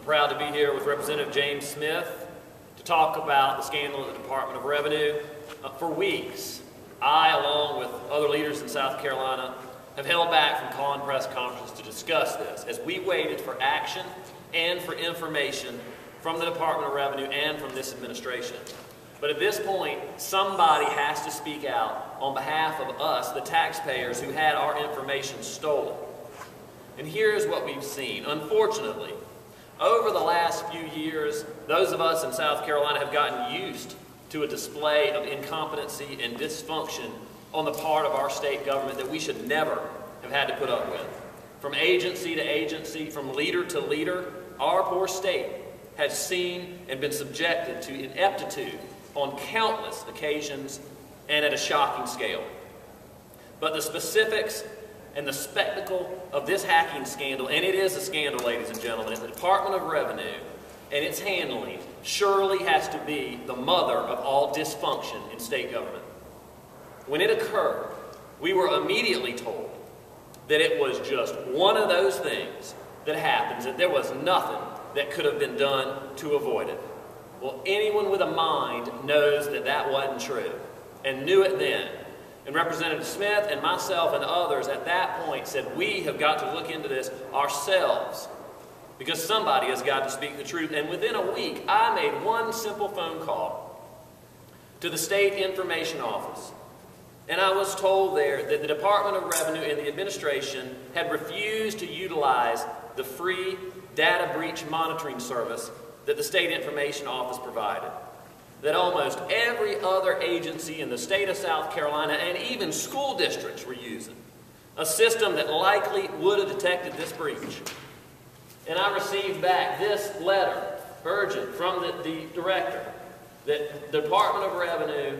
proud to be here with Representative James Smith to talk about the scandal at the Department of Revenue. For weeks, I, along with other leaders in South Carolina, have held back from calling press conferences to discuss this as we waited for action and for information from the Department of Revenue and from this administration. But at this point, somebody has to speak out on behalf of us, the taxpayers, who had our information stolen. And here's what we've seen. Unfortunately, over the last few years, those of us in South Carolina have gotten used to a display of incompetency and dysfunction on the part of our state government that we should never have had to put up with. From agency to agency, from leader to leader, our poor state has seen and been subjected to ineptitude on countless occasions and at a shocking scale. But the specifics and the spectacle of this hacking scandal, and it is a scandal, ladies and gentlemen, at the Department of Revenue and its handling surely has to be the mother of all dysfunction in state government. When it occurred, we were immediately told that it was just one of those things that happens, that there was nothing that could have been done to avoid it. Well, anyone with a mind knows that that wasn't true, and knew it then. And Representative Smith and myself and others at that point said, we have got to look into this ourselves, because somebody has got to speak the truth. And within a week, I made one simple phone call to the State Information Office. And I was told there that the Department of Revenue and the administration had refused to utilize the free data breach monitoring service that the State Information Office provided. That almost every other agency in the state of South Carolina and even school districts were using. A system that likely would have detected this breach. And I received back this letter, urgent, from the director, that the Department of Revenue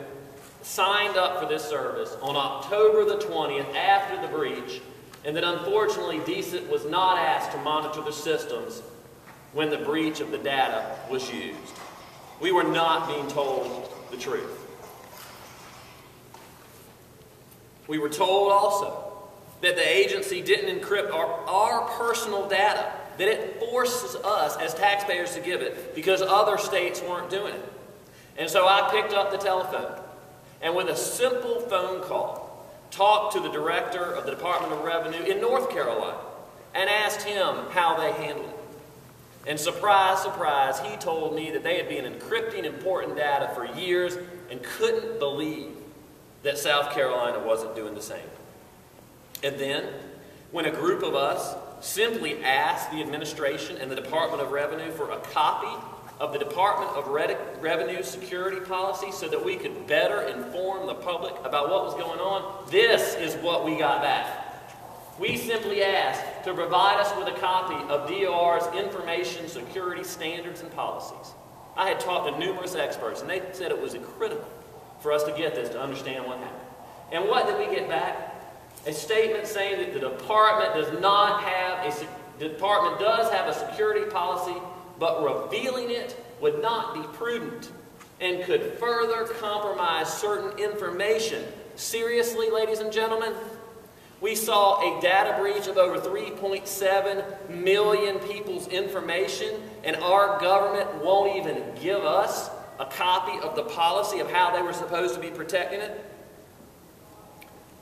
signed up for this service on October the 20th after the breach, and that unfortunately DCIT was not asked to monitor the systems when the breach of the data was used. We were not being told the truth. We were told also that the agency didn't encrypt our personal data, that it forces us as taxpayers to give it because other states weren't doing it. And so I picked up the telephone and with a simple phone call talked to the director of the Department of Revenue in North Carolina and asked him how they handled it. And surprise, surprise, he told me that they had been encrypting important data for years and couldn't believe that South Carolina wasn't doing the same. And then, when a group of us simply asked the administration and the Department of Revenue for a copy of the Department of Revenue security policy so that we could better inform the public about what was going on, this is what we got back. We simply asked to provide us with a copy of DOR's information security standards and policies. I had talked to numerous experts, and they said it was critical for us to get this to understand what happened. And what did we get back? A statement saying that the department does have a security policy, but revealing it would not be prudent and could further compromise certain information. Seriously, ladies and gentlemen? We saw a data breach of over 3.7 million people's information, and our government won't even give us a copy of the policy of how they were supposed to be protecting it.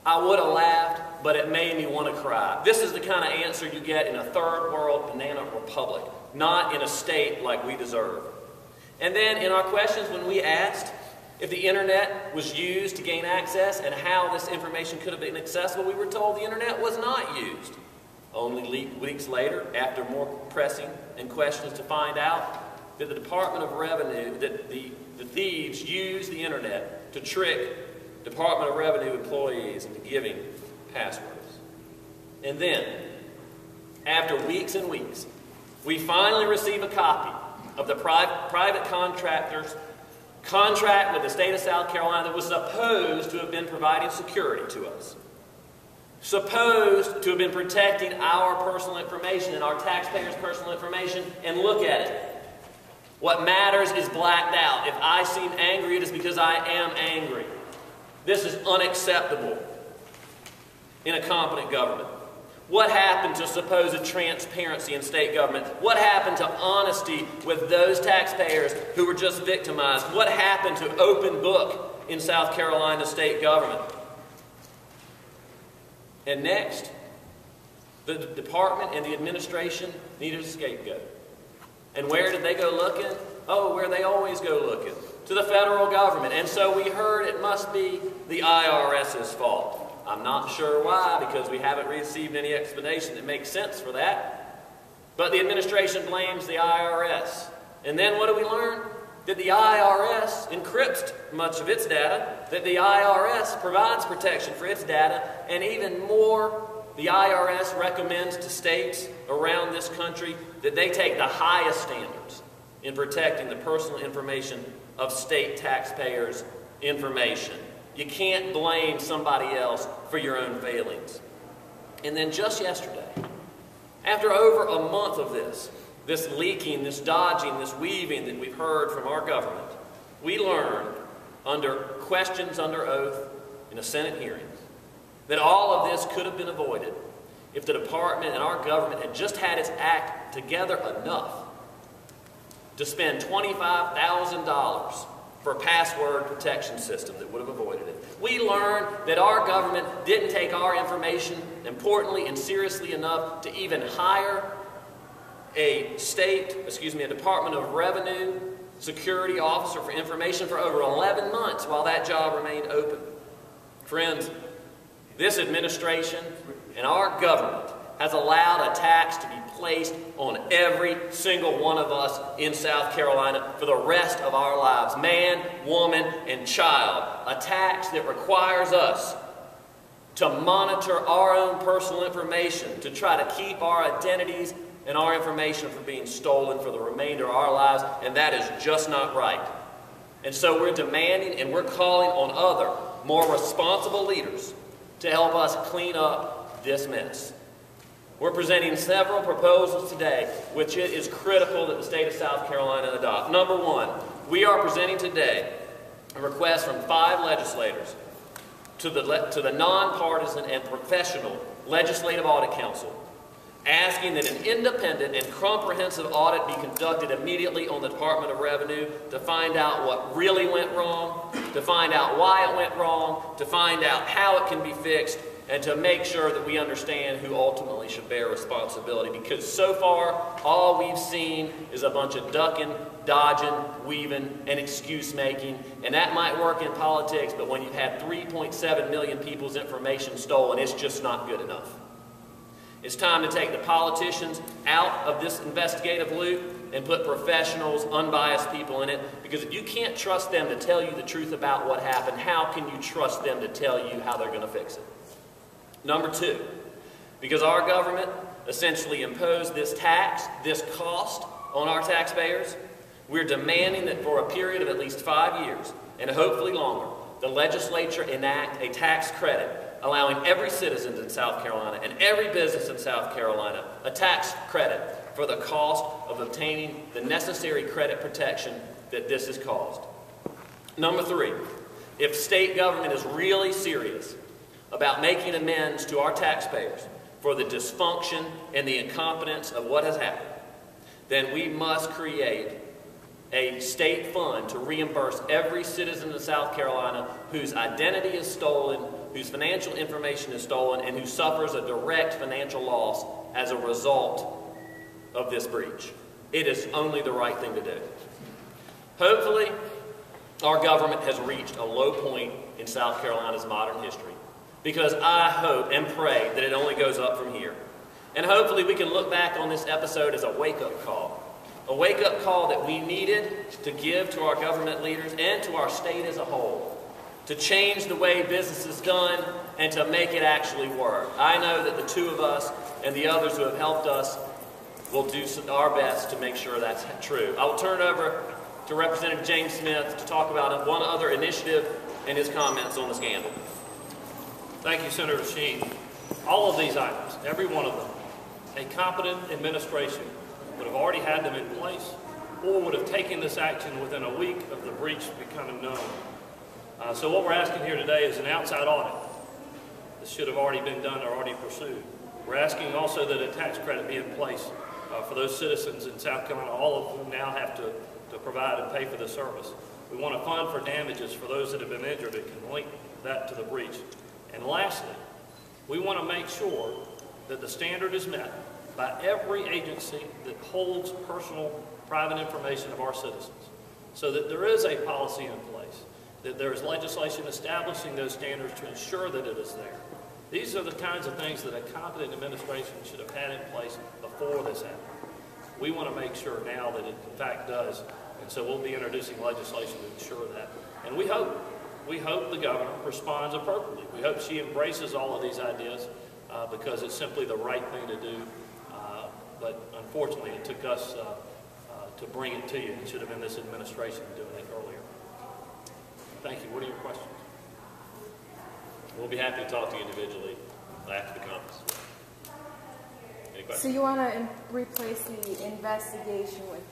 I would have laughed, but it made me want to cry. This is the kind of answer you get in a third world banana republic, not in a state like we deserve. And then in our questions when we asked if the internet was used to gain access and how this information could have been accessible, we were told the internet was not used. Only weeks later, after more pressing and questions to find out that the Department of Revenue, that the thieves used the internet to trick Department of Revenue employees into giving passwords. And then, after weeks and weeks, we finally receive a copy of the private contractor's contract with the state of South Carolina that was supposed to have been providing security to us. Supposed to have been protecting our personal information and our taxpayers' personal information, and look at it. What matters is blacked out. If I seem angry, it is because I am angry. This is unacceptable in a competent government. What happened to supposed transparency in state government? What happened to honesty with those taxpayers who were just victimized? What happened to open book in South Carolina state government? And next, the department and the administration needed a scapegoat. And where did they go looking? Oh, where they always go looking. To the federal government. And so we heard it must be the IRS's fault. I'm not sure why, because we haven't received any explanation that makes sense for that. But the administration blames the IRS. And then what do we learn? That the IRS encrypts much of its data, that the IRS provides protection for its data, and even more, the IRS recommends to states around this country that they take the highest standards in protecting the personal information of state taxpayers' information. You can't blame somebody else for your own failings. And then just yesterday, after over a month of this leaking, this dodging, this weaving that we've heard from our government, we learned under questions under oath in a Senate hearing that all of this could have been avoided if the department and our government had just had its act together enough to spend $25,000 for a password protection system that would have avoided it. We learned that our government didn't take our information importantly and seriously enough to even hire a Department of Revenue security officer for information for over 11 months while that job remained open. Friends, this administration and our government has allowed a tax to be placed on every single one of us in South Carolina for the rest of our lives, man, woman, and child. A tax that requires us to monitor our own personal information, to try to keep our identities and our information from being stolen for the remainder of our lives, and that is just not right. And so we're demanding and we're calling on other, more responsible leaders to help us clean up this mess. We're presenting several proposals today, which it is critical that the state of South Carolina adopt. Number one, we are presenting today a request from 5 legislators to the nonpartisan and professional Legislative Audit Council, asking that an independent and comprehensive audit be conducted immediately on the Department of Revenue to find out what really went wrong, to find out why it went wrong, to find out how it can be fixed, and to make sure that we understand who ultimately should bear responsibility. Because so far, all we've seen is a bunch of ducking, dodging, weaving, and excuse-making. And that might work in politics, but when you've had 3.7 million people's information stolen, it's just not good enough. It's time to take the politicians out of this investigative loop and put professionals, unbiased people in it, because if you can't trust them to tell you the truth about what happened, how can you trust them to tell you how they're going to fix it? Number two, because our government essentially imposed this tax, this cost on our taxpayers, we're demanding that for a period of at least 5 years, and hopefully longer, the legislature enact a tax credit allowing every citizen in South Carolina and every business in South Carolina a tax credit for the cost of obtaining the necessary credit protection that this has caused. Number three, if state government is really serious about making amends to our taxpayers for the dysfunction and the incompetence of what has happened, then we must create a state fund to reimburse every citizen of South Carolina whose identity is stolen, whose financial information is stolen, and who suffers a direct financial loss as a result of this breach. It is only the right thing to do. Hopefully, our government has reached a low point in South Carolina's modern history, because I hope and pray that it only goes up from here. And hopefully we can look back on this episode as a wake-up call. A wake-up call that we needed to give to our government leaders and to our state as a whole, to change the way business is done and to make it actually work. I know that the two of us and the others who have helped us will do our best to make sure that's true. I will turn it over to Representative James Smith to talk about one other initiative and his comments on the scandal. Thank you, Senator Sheheen. All of these items, every one of them, a competent administration would have already had them in place or would have taken this action within a week of the breach becoming known. So what we're asking here today is an outside audit. This should have already been done or already pursued. We're asking also that a tax credit be in place for those citizens in South Carolina, all of whom now have to provide and pay for the service. We want a fund for damages for those that have been injured that can link that to the breach. And lastly, we want to make sure that the standard is met by every agency that holds personal private information of our citizens, so that there is a policy in place, that there is legislation establishing those standards to ensure that it is there. These are the kinds of things that a competent administration should have had in place before this happened. We want to make sure now that it in fact does, and so we'll be introducing legislation to ensure that. And we hope the governor responds appropriately. We hope she embraces all of these ideas because it's simply the right thing to do. But unfortunately, it took us to bring it to you. It should have been this administration doing it earlier. Thank you. What are your questions? We'll be happy to talk to you individually after the conference. Any questions? So you want to replace the investigation with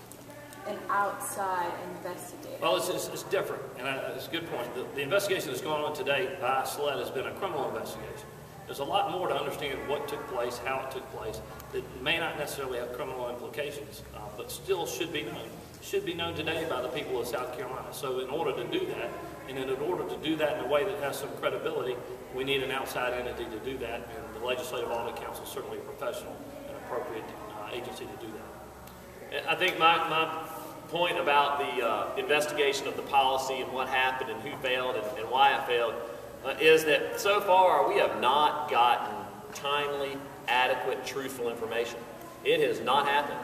an outside investigator? Well, it's different, and it's a good point. The investigation that's going on today by SLED has been a criminal investigation. There's a lot more to understand what took place, how it took place, that may not necessarily have criminal implications, but still should be known. Should be known today by the people of South Carolina. So in order to do that, and in order to do that in a way that has some credibility, we need an outside entity to do that, and the Legislative Audit Council is certainly a professional and appropriate agency to do that. I think my point about the investigation of the policy and what happened and who failed and why it failed is that so far we have not gotten timely, adequate, truthful information. It has not happened.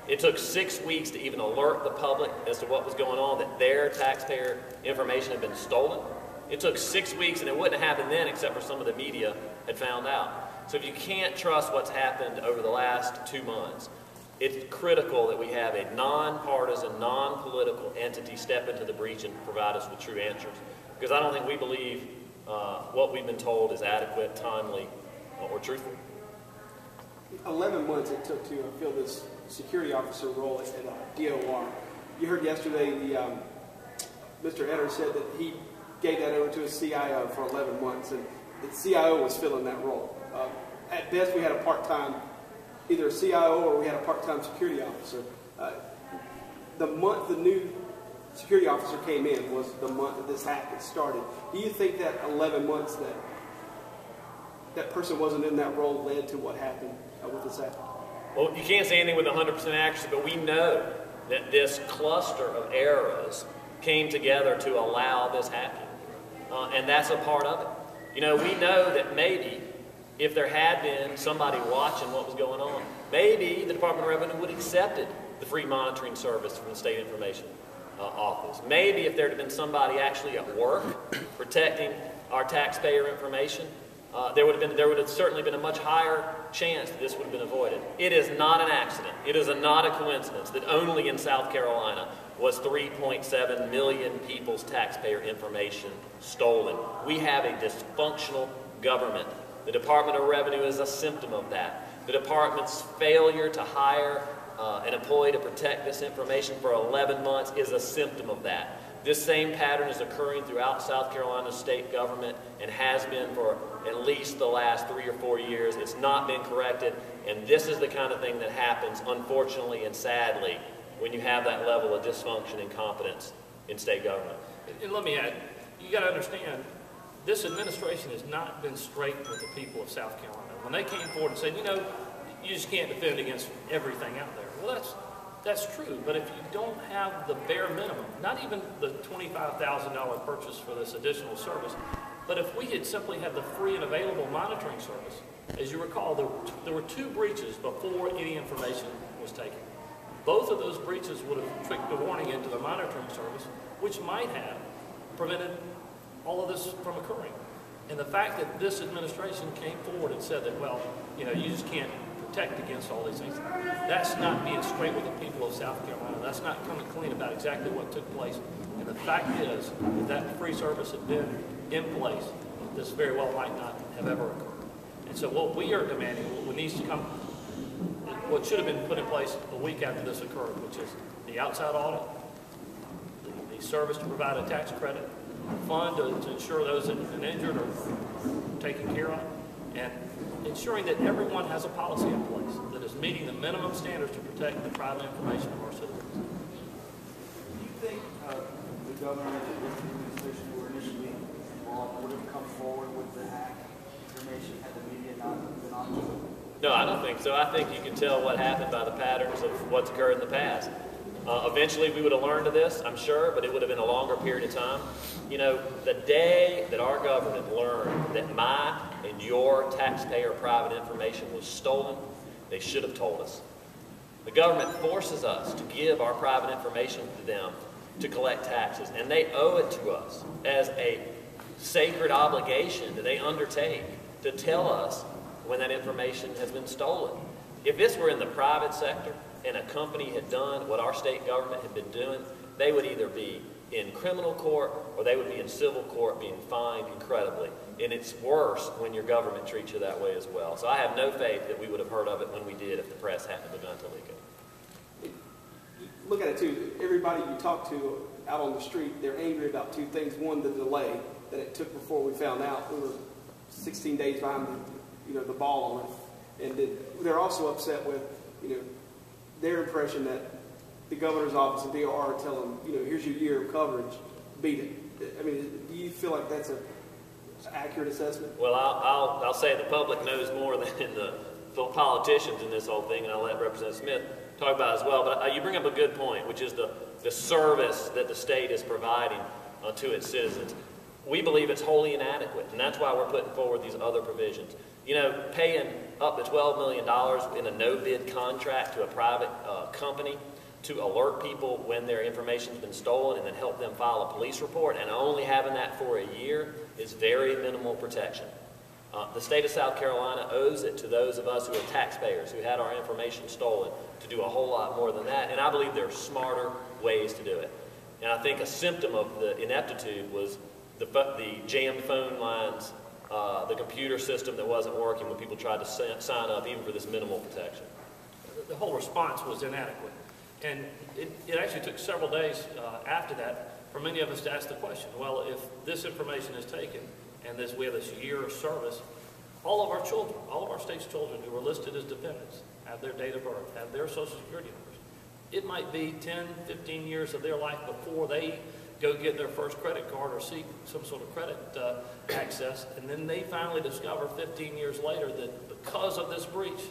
It took 6 weeks to even alert the public as to what was going on, that their taxpayer information had been stolen. It took 6 weeks, and it wouldn't have happened then except for some of the media had found out. So if you can't trust what's happened over the last 2 months, it's critical that we have a non-partisan, non-political entity step into the breach and provide us with true answers. Because I don't think we believe what we've been told is adequate, timely, or truthful. 11 months it took to fill this security officer role at DOR. You heard yesterday Mr. Etter said that he gave that over to his CIO for 11 months, and the CIO was filling that role. At best, we had a part-time, either a CIO or we had a part-time security officer. The month the new security officer came in was the month that this happened started. Do you think that 11 months that person wasn't in that role led to what happened with this act? Well, you can't say anything with 100% accuracy, but we know that this cluster of errors came together to allow this happening. And that's a part of it. You know, we know that maybe if there had been somebody watching what was going on, maybe the Department of Revenue would have accepted the free monitoring service from the State Information Office. Maybe if there had been somebody actually at work protecting our taxpayer information, there would have certainly been a much higher chance that this would have been avoided. It is not an accident. It is not a coincidence that only in South Carolina was 3.7 million people's taxpayer information stolen. We have a dysfunctional government. The Department of Revenue is a symptom of that. The department's failure to hire an employee to protect this information for 11 months is a symptom of that. This same pattern is occurring throughout South Carolina's state government and has been for at least the last 3 or 4 years. It's not been corrected, and this is the kind of thing that happens, unfortunately and sadly, when you have that level of dysfunction and incompetence in state government. And let me add, you got to understand, this administration has not been straight with the people of South Carolina. When they came forward and said, you know, you just can't defend against everything out there. Well, that's true, but if you don't have the bare minimum, not even the $25,000 purchase for this additional service, but if we had simply had the free and available monitoring service, as you recall, there were 2 breaches before any information was taken. Both of those breaches would have tricked a warning into the monitoring service, which might have prevented all of this from occurring. And the fact that this administration came forward and said that, well, you know, you just can't protect against all these things, that's not being straight with the people of South Carolina. That's not coming clean about exactly what took place. And the fact is that that free service had been in place, this very well might not have ever occurred. And so what we are demanding, what needs to come, what should have been put in place a week after this occurred, which is the outside audit, the service to provide a tax credit, a fund to ensure those that have been injured are taken care of, and ensuring that everyone has a policy in place that is meeting the minimum standards to protect the private information of our citizens. Do you think the governor and the administration who were initially involved would have come forward with the hack information had the media not been on to it? No, I don't think so. I think you can tell what happened by the patterns of what's occurred in the past. Eventually, we would have learned of this, I'm sure, but it would have been a longer period of time. You know, the day that our government learned that my and your taxpayer private information was stolen, they should have told us. The government forces us to give our private information to them to collect taxes, and they owe it to us as a sacred obligation that they undertake to tell us when that information has been stolen. If this were in the private sector and a company had done what our state government had been doing, they would either be in criminal court or they would be in civil court being fined incredibly. And it's worse when your government treats you that way as well. So I have no faith that we would have heard of it when we did if the press hadn't begun to leak it. Look at it too. Everybody you talk to out on the street, they're angry about two things. One, the delay that it took before we found out. We were 16 days behind the ball on it. And then they're also upset with, their impression that the governor's office and DOR tell them, here's your year of coverage, beat it. I mean, do you feel like that's an accurate assessment? Well, I'll say the public knows more than the politicians in this whole thing, and I'll let Representative Smith talk about it as well. But you bring up a good point, which is the service that the state is providing to its citizens. We believe it's wholly inadequate, and that's why we're putting forward these other provisions. Paying up to $12 million in a no-bid contract to a private company to alert people when their information's been stolen and then help them file a police report, and only having that for a year is very minimal protection. The state of South Carolina owes it to those of us who are taxpayers, who had our information stolen, to do a whole lot more than that, and I believe there are smarter ways to do it. And I think a symptom of the ineptitude was the jammed phone lines, the computer system that wasn't working when people tried to sign up even for this minimal protection. The whole response was inadequate. And it actually took several days after that for many of us to ask the question, well, if this information is taken and we have this year of service, all of our children, all of our state's children who are listed as dependents have their date of birth, have their Social Security numbers. It might be 10, 15 years of their life before they go get their first credit card or seek some sort of credit access, and then they finally discover 15 years later that because of this breach,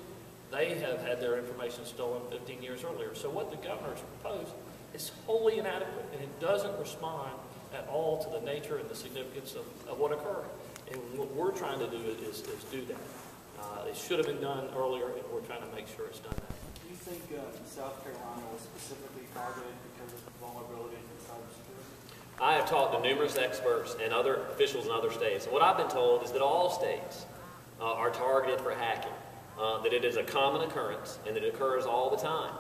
they have had their information stolen 15 years earlier. So what the governor's proposed is wholly inadequate, and it doesn't respond at all to the nature and the significance of what occurred. And what we're trying to do is do that. It should have been done earlier, and we're trying to make sure it's done now. Do you think South Carolina was specifically targeted because of vulnerabilities in cybersecurity? I have talked to numerous experts and other officials in other states, and what I've been told is that all states are targeted for hacking, that it is a common occurrence and that it occurs all the time.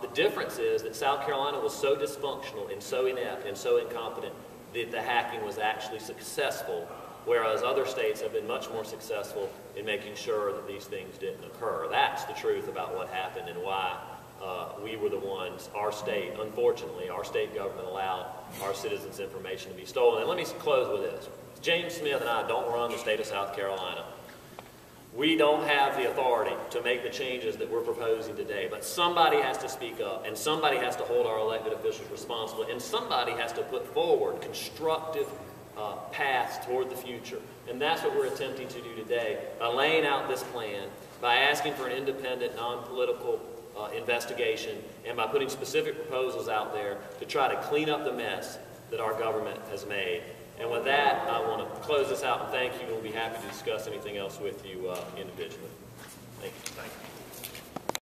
The difference is that South Carolina was so dysfunctional and so inept and so incompetent that the hacking was actually successful, whereas other states have been much more successful in making sure that these things didn't occur. That's the truth about what happened and why we were the ones, our state, unfortunately, our state government allowed our citizens' information to be stolen. And let me close with this. James Smith and I don't run the state of South Carolina. We don't have the authority to make the changes that we're proposing today, but somebody has to speak up, and somebody has to hold our elected officials responsible, and somebody has to put forward constructive paths toward the future. And that's what we're attempting to do today by laying out this plan, by asking for an independent, non-political investigation, and by putting specific proposals out there to try to clean up the mess that our government has made. And with that, I want to close this out and thank you. We'll be happy to discuss anything else with you individually. Thank you. Thank you.